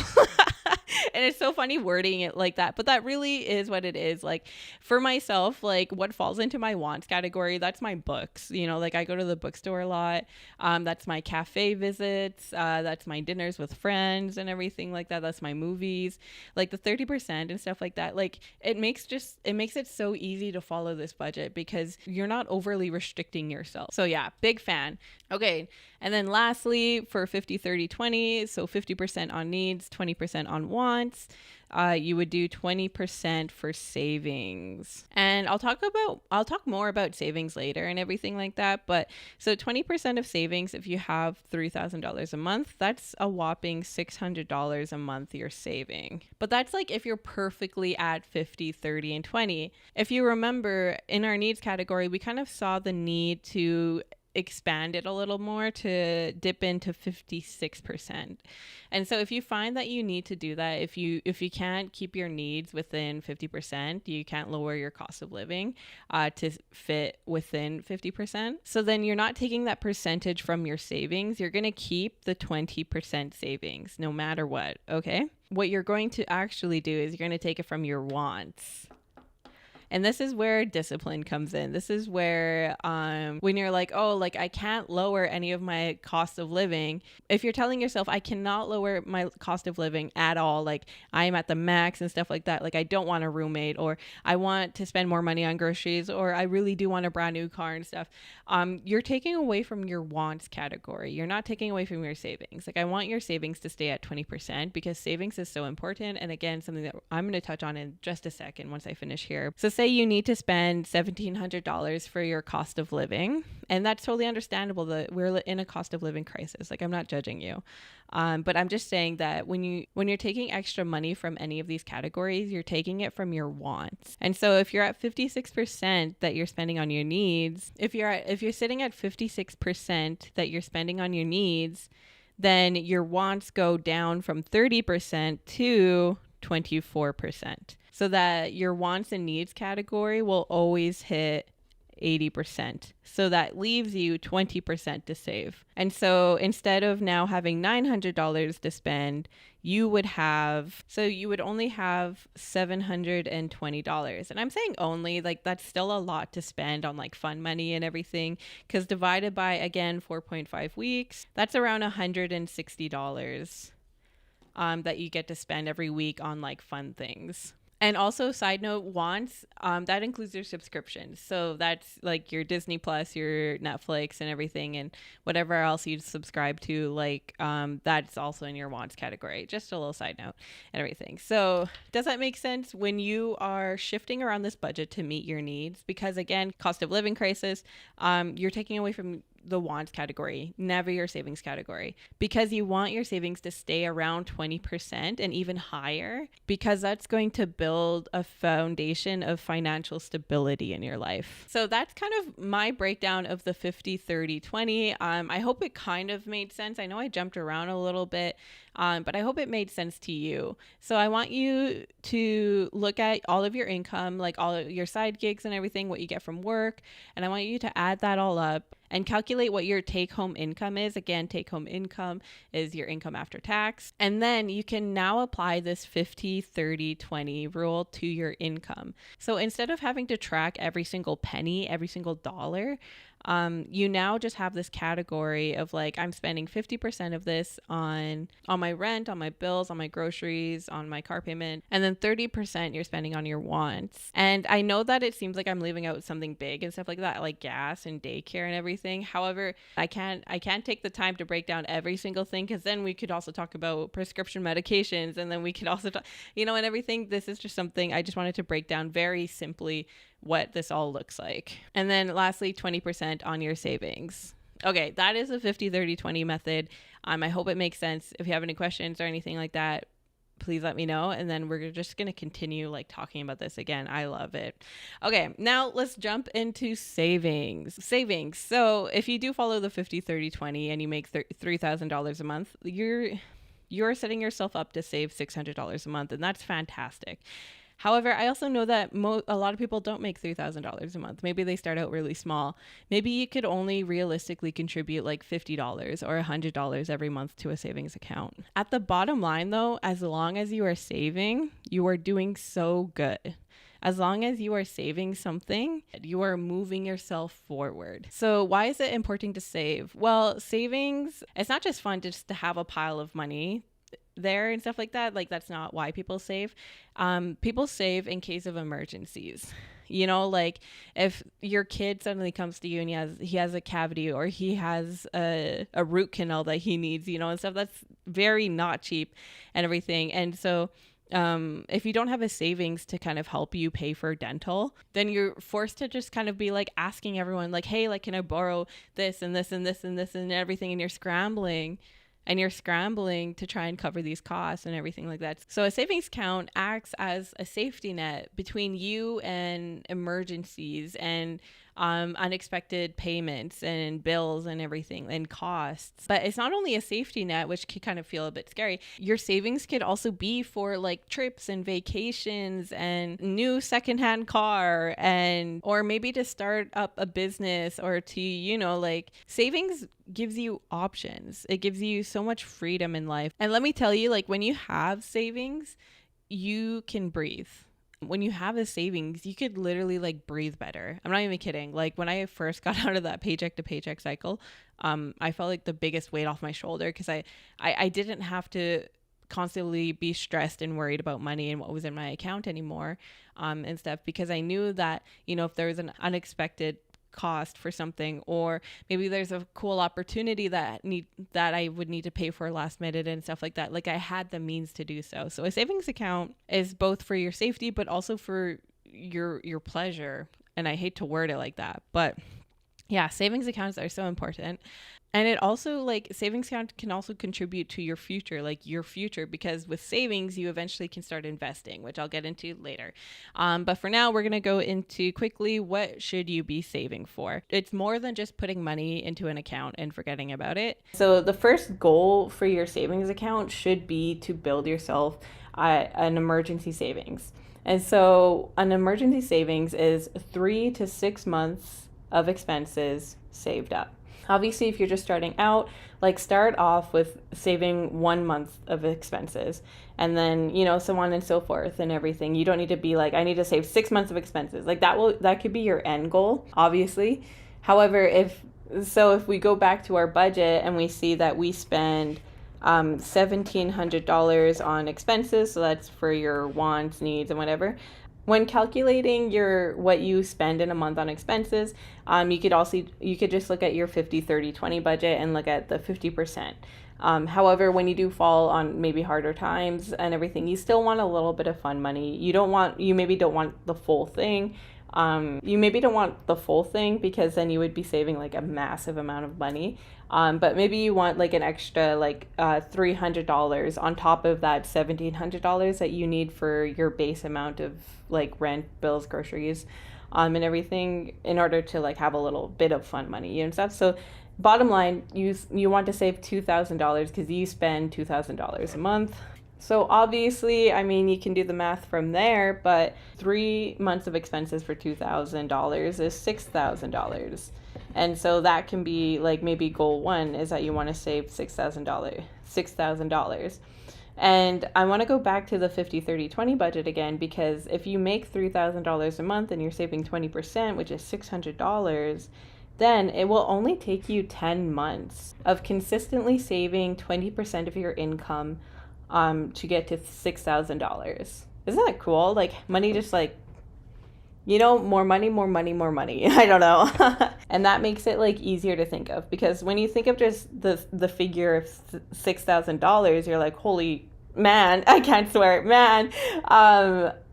And it's so funny wording it like that, but that really is what it is. Like for myself, like what falls into my wants category, that's my books. Like I go to the bookstore a lot. That's my cafe visits. That's my dinners with friends and everything like that. That's my movies, like the 30% and stuff like that. Like it makes it so easy to follow this budget because you're not overly restricting yourself. So yeah, big fan. Okay. And then lastly, for 50-30-20, so 50% on needs, 20% on wants, you would do 20% for savings. And I'll talk more about savings later and everything like that. But so 20% of savings, if you have $3,000 a month, that's a whopping $600 a month you're saving. But that's like if you're perfectly at 50, 30, and 20. If you remember in our needs category, we kind of saw the need to expand it a little more to dip into 56%. And so if you find that you need to do that, if you can't keep your needs within 50%, you can't lower your cost of living to fit within 50%. So then you're not taking that percentage from your savings. You're going to keep the 20% savings no matter what. Okay. What you're going to actually do is you're going to take it from your wants. And this is where discipline comes in. This is where when you're like, oh, like I can't lower any of my cost of living. If you're telling yourself, I cannot lower my cost of living at all, like I'm at the max and stuff like that. Like I don't want a roommate, or I want to spend more money on groceries, or I really do want a brand new car and stuff. You're taking away from your wants category. You're not taking away from your savings. Like I want your savings to stay at 20% because savings is so important. And again, something that I'm going to touch on in just a second once I finish here. So say you need to spend $1,700 for your cost of living, and that's totally understandable that we're in a cost of living crisis. Like I'm not judging you, but I'm just saying that when you're taking extra money from any of these categories, you're taking it from your wants. And so if you're at 56% that you're spending on your needs, if you're sitting at 56% that you're spending on your needs, then your wants go down from 30% to 24%. So that your wants and needs category will always hit 80%. So that leaves you 20% to save. And so instead of now having $900 to spend, you would only have $720. And I'm saying only, like that's still a lot to spend on like fun money and everything, because divided by, again, 4.5 weeks, that's around $160 that you get to spend every week on like fun things. And also, side note, wants, that includes your subscriptions. So that's like your Disney Plus, your Netflix and everything, and whatever else you subscribe to, like that's also in your wants category. Just a little side note and everything. So does that make sense when you are shifting around this budget to meet your needs? Because again, cost of living crisis, you're taking away from the wants category, never your savings category, because you want your savings to stay around 20% and even higher, because that's going to build a foundation of financial stability in your life. So that's kind of my breakdown of the 50-30-20. I hope it kind of made sense. I know I jumped around a little bit, but I hope it made sense to you. So I want you to look at all of your income, like all of your side gigs and everything, what you get from work. And I want you to add that all up and calculate what your take-home income is. Again, take-home income is your income after tax. And then you can now apply this 50-30-20 rule to your income. So instead of having to track every single penny, every single dollar, you now just have this category of like, I'm spending 50% of this on my rent, on my bills, on my groceries, on my car payment, and then 30% you're spending on your wants. And I know that it seems like I'm leaving out something big and stuff like that, like gas and daycare and everything. However, I can't take the time to break down every single thing, because then we could also talk about prescription medications, and then we could also talk, and everything. This is just something I just wanted to break down very simply what this all looks like. And then lastly, 20% on your savings. Okay, that is a 50-30-20 method. I hope it makes sense. If you have any questions or anything like that, please let me know. And then we're just going to continue like talking about this again. I love it. Okay, now let's jump into savings. So if you do follow the 50-30-20 and you make $3,000 a month, you're setting yourself up to save $600 a month. And that's fantastic. However, I also know that a lot of people don't make $3,000 a month. Maybe they start out really small. Maybe you could only realistically contribute like $50 or $100 every month to a savings account. At the bottom line, though, as long as you are saving, you are doing so good. As long as you are saving something, you are moving yourself forward. So why is it important to save? Well, savings, it's not just fun just to have a pile of money there and stuff like that. Like, that's not why people save. People save in case of emergencies. You know, like if your kid suddenly comes to you and he has a cavity, or he has a root canal that he needs, you know, and stuff, that's very not cheap and everything. And so if you don't have a savings to kind of help you pay for dental, then you're forced to just kind of be like asking everyone like, hey, like, can I borrow this and this and this and this and everything? And you're scrambling to try and cover these costs and everything like that. So a savings account acts as a safety net between you and emergencies and unexpected payments and bills and everything and costs. But it's not only a safety net, which can kind of feel a bit scary. Your savings could also be for like trips and vacations and new secondhand car, and or maybe to start up a business, or to, you know, like, savings gives you options. It gives you so much freedom in life. And let me tell you, like, when you have savings, you can breathe. When you have a savings, you could literally like breathe better. I'm not even kidding. Like, when I first got out of that paycheck to paycheck cycle, I felt like the biggest weight off my shoulder, because I didn't have to constantly be stressed and worried about money and what was in my account anymore, and stuff, because I knew that, you know, if there was an unexpected cost for something, or maybe there's a cool opportunity that I would need to pay for last minute and stuff like that, like, I had the means to do so. So a savings account is both for your safety, but also for your pleasure. And I hate to word it like that, but yeah, savings accounts are so important. And it also, like, savings account can also contribute to your future, because with savings, you eventually can start investing, which I'll get into later. But for now, we're going to go into quickly, what should you be saving for? It's more than just putting money into an account and forgetting about it. So the first goal for your savings account should be to build yourself an emergency savings. And so an emergency savings is 3 to 6 months of expenses saved up. Obviously, if you're just starting out, like, start off with saving 1 month of expenses, and then, you know, so on and so forth and everything. You don't need to be like, I need to save 6 months of expenses. Like, that could be your end goal, obviously. However, if we go back to our budget and we see that we spend $1,700 on expenses, so that's for your wants, needs, and whatever. When calculating what you spend in a month on expenses, you could just look at your 50-30-20 budget and look at the 50%. However, when you do fall on maybe harder times and everything, you still want a little bit of fun money. You maybe don't want the full thing. Because then you would be saving like a massive amount of money. But maybe you want like an extra $300 on top of that $1,700 that you need for your base amount of like rent, bills, groceries, and everything, in order to like have a little bit of fun money and stuff. So bottom line, you want to save $2,000 because you spend $2,000 a month. So obviously, I mean, you can do the math from there, but 3 months of expenses for $2,000 is $6,000. And so that can be like, maybe goal 1 is that you want to save $6,000. And I want to go back to the 50-30-20 budget again, because if you make $3,000 a month and you're saving 20%, which is $600, then it will only take you 10 months of consistently saving 20% of your income to get to $6,000. Isn't that cool? Like, money just like, you know, more money. I don't know. And that makes it like easier to think of, because when you think of just the figure of $6,000, you're like, holy man, I can't swear, man.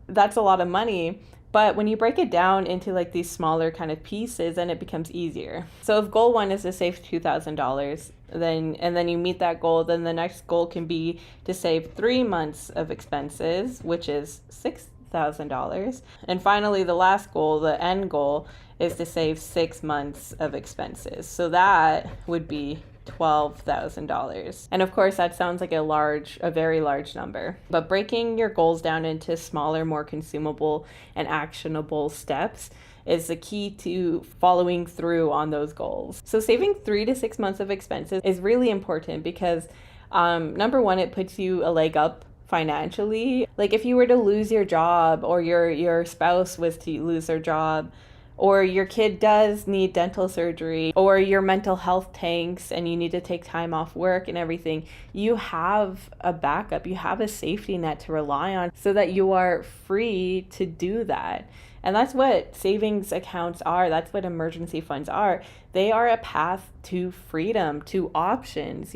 That's a lot of money. But when you break it down into like these smaller kind of pieces, then it becomes easier. So if goal 1 is to save $2,000, then you meet that goal, then the next goal can be to save 3 months of expenses, which is $6,000. And finally, the last goal, the end goal, is to save 6 months of expenses. So that would be $12,000. And of course, that sounds like a very large number. But breaking your goals down into smaller, more consumable and actionable steps is the key to following through on those goals. So saving 3 to 6 months of expenses is really important because number one, it puts you a leg up financially. Like if you were to lose your job, or your spouse was to lose their job, or your kid does need dental surgery, or your mental health tanks and you need to take time off work and everything, you have a backup, you have a safety net to rely on so that you are free to do that. And that's what savings accounts are. That's what emergency funds are. They are a path to freedom, to options,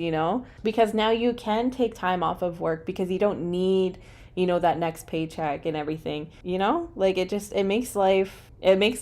because now you can take time off of work because you don't need, that next paycheck and everything, like it makes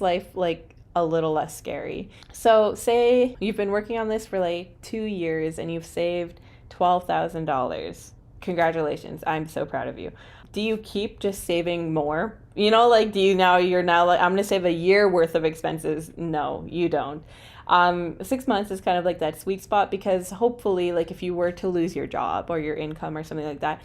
life like a little less scary. So say you've been working on this for like 2 years and you've saved $12,000. Congratulations. I'm so proud of you. Do you keep just saving more? You're now like, I'm going to save a year worth of expenses. No, you don't. 6 months is kind of like that sweet spot, because hopefully, like if you were to lose your job or your income or something like that,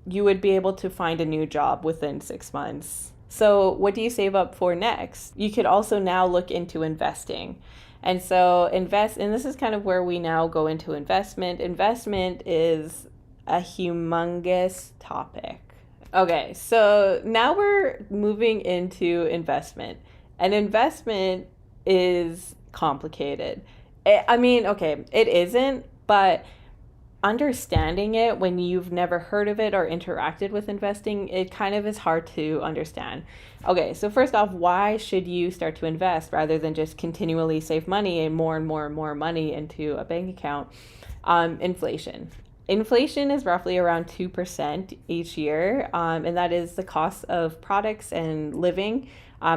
you would be able to find a new job within 6 months. So what do you save up for next? You could also now look into investing. And so and this is kind of where we now go into investment. Investment is a humongous topic. Okay, so now we're moving into investment. And investment is complicated. It isn't, but understanding it when you've never heard of it or interacted with investing, it kind of is hard to understand. Okay, so first off, why should you start to invest rather than just continually save money and more money into a bank account? Inflation. Inflation is roughly around 2% each year, and that is the cost of products and living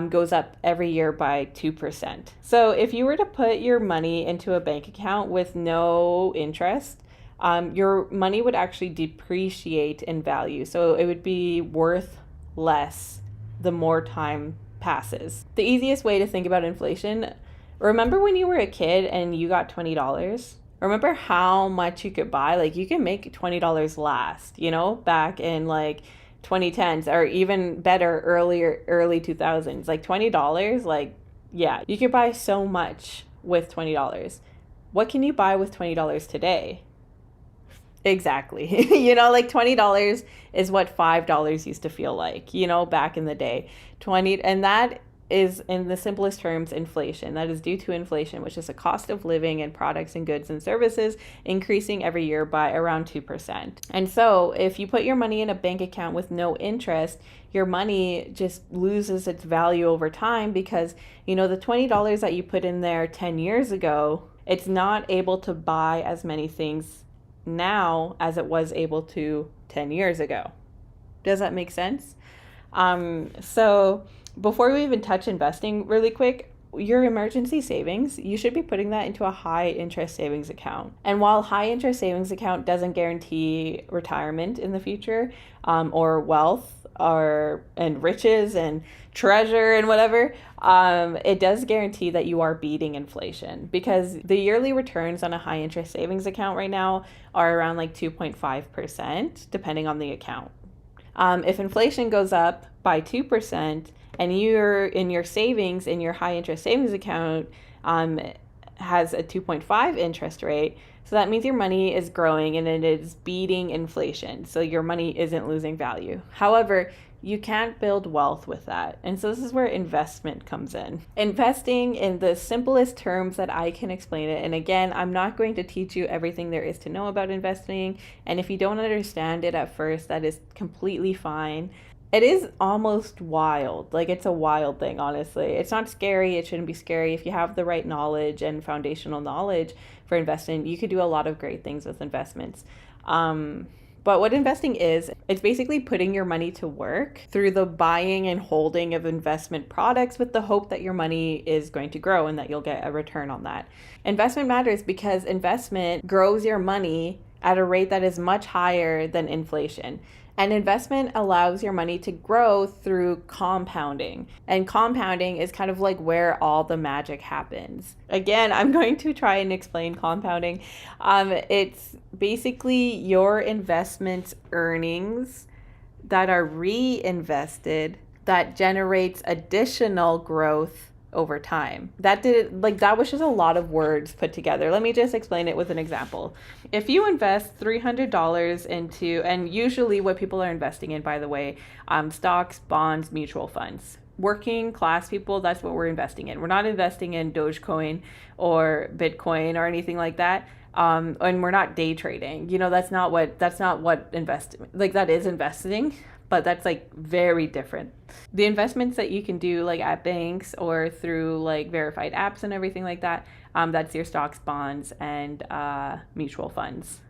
goes up every year by 2%. So if you were to put your money into a bank account with no interest, your money would actually depreciate in value. So it would be worth less the more time passes. The easiest way to think about inflation, remember when you were a kid and you got $20? Remember how much you could buy? Like you can make $20 last, back in like 2010s, or even better, early 2000s. Like $20, like, yeah, you could buy so much with $20. What can you buy with $20 today? Exactly. Like $20 is what $5 used to feel like, back in the day. And that is, in the simplest terms, inflation. That is due to inflation, which is the cost of living and products and goods and services increasing every year by around 2%. And so if you put your money in a bank account with no interest, your money just loses its value over time, because, the $20 that you put in there 10 years ago, it's not able to buy as many things now as it was able to 10 years ago. Does that make sense? So before we even touch investing really quick, your emergency savings, you should be putting that into a high interest savings account. And while high interest savings account doesn't guarantee retirement in the future, or wealth and riches and treasure and whatever, it does guarantee that you are beating inflation, because the yearly returns on a high interest savings account right now are around like 2.5%, depending on the account. If inflation goes up by 2%, and you're in your savings in your high interest savings account has a 2.5 interest rate, so that means your money is growing and it is beating inflation. So your money isn't losing value. However, you can't build wealth with that. And so this is where investment comes in. Investing, in the simplest terms that I can explain it. And again, I'm not going to teach you everything there is to know about investing. And if you don't understand it at first, that is completely fine. It is almost wild. Like, it's a wild thing, honestly. It's not scary. It shouldn't be scary. If you have the right knowledge and foundational knowledge for investing, you could do a lot of great things with investments. But what investing is, it's basically putting your money to work through the buying and holding of investment products with the hope that your money is going to grow and that you'll get a return on that. Investment matters because investment grows your money at a rate that is much higher than inflation. And investment allows your money to grow through compounding. And compounding is kind of like where all the magic happens. Again, I'm going to try and explain compounding. It's basically your investment's earnings that are reinvested that generates additional growth over time. That was just a lot of words put together. Let me just explain it with an example. If you invest $300 into, and usually what people are investing in, by the way, stocks, bonds, mutual funds. Working class people, that's what we're investing in. We're not investing in Dogecoin or Bitcoin or anything like that. And we're not day trading. That's not what that is investing, but that's like very different. The investments that you can do like at banks or through like verified apps and everything like that, that's your stocks, bonds, and mutual funds.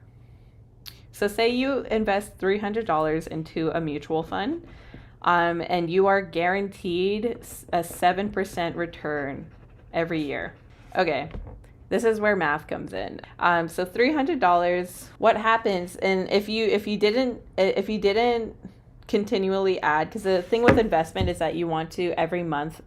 So say you invest $300 into a mutual fund, and you are guaranteed a 7% return every year. Okay. This is where math comes in. So $300, what happens? And if you didn't continually add, because the thing with investment is that you want to every month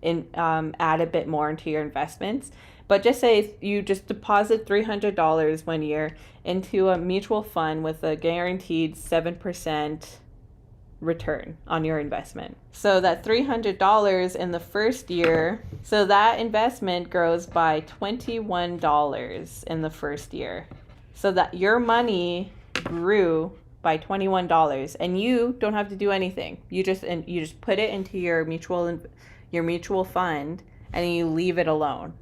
add a bit more into your investments. But just say you just deposit $300 one year into a mutual fund with a guaranteed 7% return on your investment. So that $300 in the first year, so that investment grows by $21 in the first year. So that your money grew by $21 and you don't have to do anything. You just put it into your mutual fund and you leave it alone,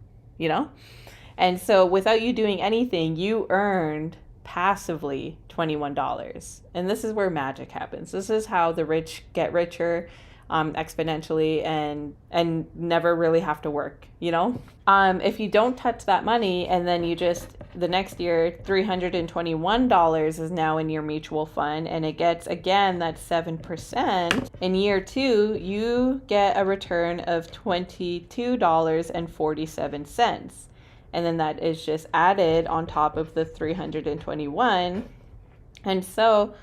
And so without you doing anything, you earned passively $21. And this is where magic happens. This is how the rich get richer exponentially and never really have to work, If you don't touch that money and then you just, the next year, $321 is now in your mutual fund and it gets, again, that 7%. In year 2, you get a return of $22.47. And then that is just added on top of the 321. And so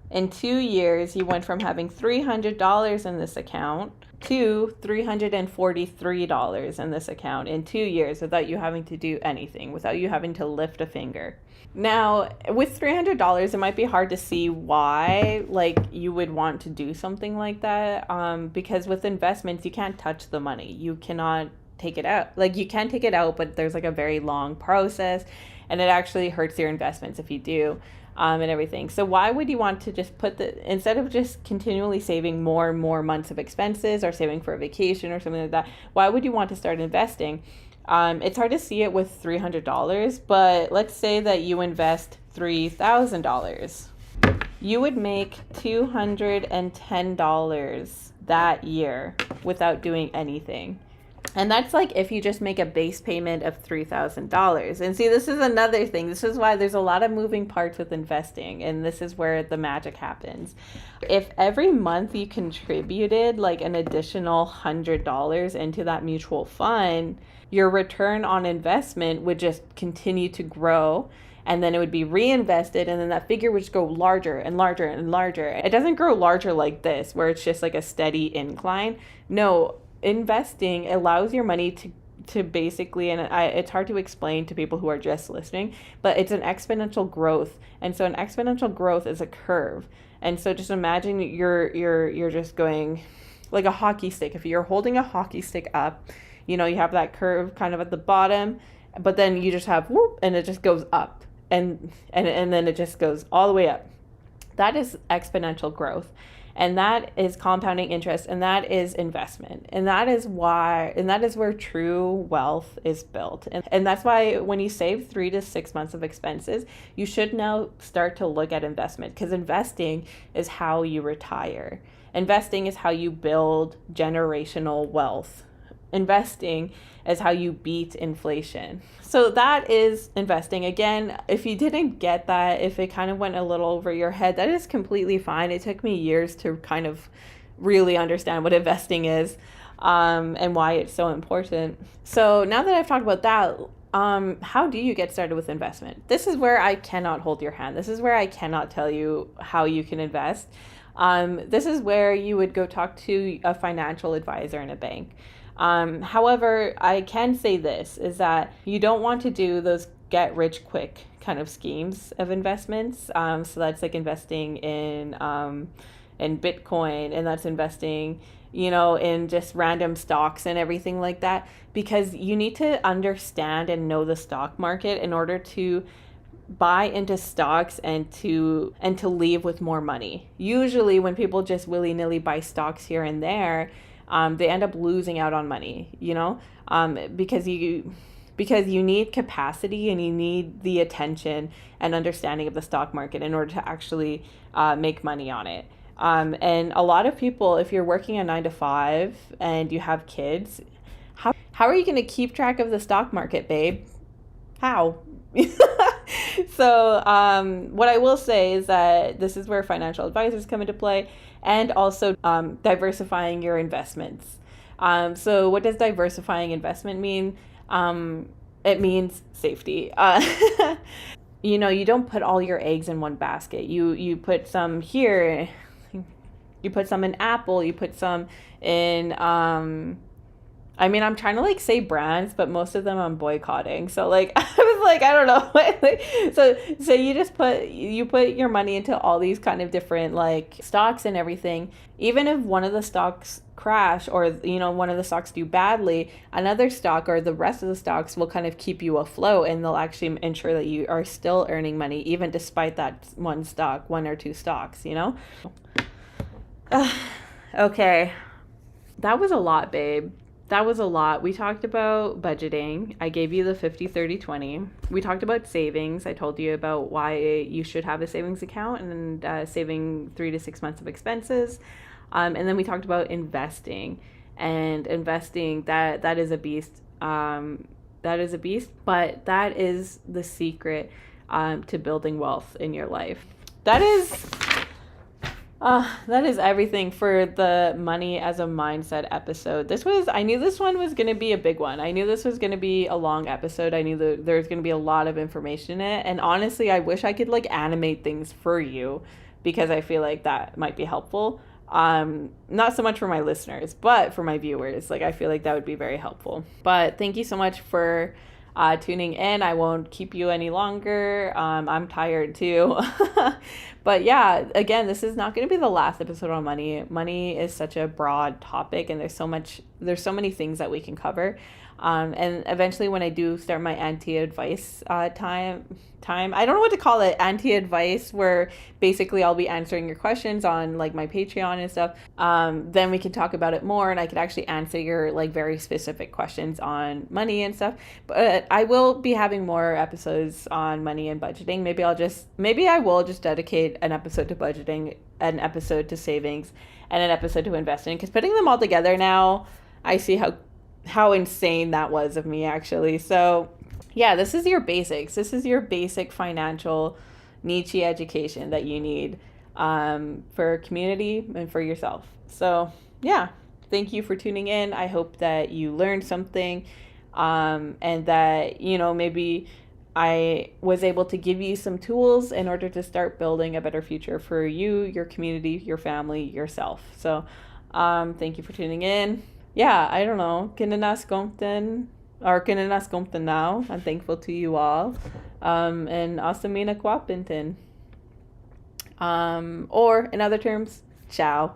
in 2 years, you went from having $300 in this account to $343 in this account in 2 years without you having to do anything, without you having to lift a finger. Now, with $300, it might be hard to see why you would want to do something like that, because with investments, you can't touch the money. You cannot take it out. You can take it out, but there's a very long process and it actually hurts your investments if you do, and everything. So why would you want to just instead of just continually saving more and more months of expenses or saving for a vacation or something like that, why would you want to start investing? It's hard to see it with $300, but let's say that you invest $3,000. You would make $210 that year without doing anything. And that's if you just make a base payment of $3,000. And see, this is another thing. This is why there's a lot of moving parts with investing. And this is where the magic happens. If every month you contributed an additional $100 into that mutual fund, your return on investment would just continue to grow. And then it would be reinvested. And then that figure would just go larger and larger and larger. It doesn't grow larger like this, where it's just a steady incline. No. Investing allows your money to basically, and it's hard to explain to people who are just listening, but it's an exponential growth. And so an exponential growth is a curve. And so just imagine you're just going like a hockey stick. If you're holding a hockey stick up, you have that curve kind of at the bottom, but then you just have whoop, and it just goes up and then it just goes all the way up. That is exponential growth. And that is compounding interest, and that is investment. And that is where true wealth is built. And that's why when you save 3 to 6 months of expenses, you should now start to look at investment, because investing is how you retire. Investing is how you build generational wealth. Investing is how you beat inflation. So that is investing. Again, if you didn't get that, if it kind of went a little over your head, that is completely fine. It took me years to kind of really understand what investing is, and why it's so important. So now that I've talked about that, how do you get started with investment? This is where I cannot hold your hand. This is where I cannot tell you how you can invest. This is where you would go talk to a financial advisor in a bank. However, I can say this is that you don't want to do those get rich quick kind of schemes of investments. So that's like investing in Bitcoin, and that's investing, in just random stocks and everything like that, because you need to understand and know the stock market in order to buy into stocks and to leave with more money. Usually when people just willy-nilly buy stocks here and there, they end up losing out on money, because you need capacity and you need the attention and understanding of the stock market in order to actually make money on it. And a lot of people, if you're working a 9 to 5 and you have kids, how are you going to keep track of the stock market, babe? How? So what I will say is that this is where financial advisors come into play, and also diversifying your investments. So what does diversifying investment mean? It means safety. You don't put all your eggs in one basket. You put some here, you put some in Apple, you put some in I'm trying to say brands, but most of them I'm boycotting. So I was I don't know. so you just put your money into all these kind of different stocks and everything. Even if one of the stocks crash, or one of the stocks do badly, another stock or the rest of the stocks will kind of keep you afloat, and they'll actually ensure that you are still earning money even despite that one or two stocks. Okay, that was a lot, babe. That was a lot. We talked about budgeting. I gave you the 50-30-20. We talked about savings. I told you about why you should have a savings account and saving 3 to 6 months of expenses. And then we talked about investing. And investing, that is a beast. That is a beast, but that is the secret to building wealth in your life. That is everything for the money as a mindset episode. I knew this one was going to be a big one. I knew this was going to be a long episode. I knew that there's going to be a lot of information in it. And honestly, I wish I could animate things for you, because I feel like that might be helpful. Not so much for my listeners, but for my viewers. I feel like that would be very helpful. But thank you so much for tuning in. I won't keep you any longer. I'm tired too. But yeah, again, this is not going to be the last episode on money. Money is such a broad topic, and there's so many things that we can cover. And eventually when I do start my anti-advice time, I don't know what to call it, anti-advice, where basically I'll be answering your questions on my Patreon and stuff. Then we can talk about it more, and I could actually answer your very specific questions on money and stuff. But I will be having more episodes on money and budgeting. Maybe I will just dedicate an episode to budgeting, an episode to savings, and an episode to investing, because putting them all together now, I see how insane that was of me, actually. So yeah, this is your basics. This is your basic financial Neechie education that you need for community and for yourself. So yeah, thank you for tuning in. I hope that you learned something, and that maybe I was able to give you some tools in order to start building a better future for you, your community, your family, yourself. So thank you for tuning in. Yeah, I don't know. Kinanas Compton now. I'm thankful to you all. And Asamina Kwapinton. Or in other terms, ciao.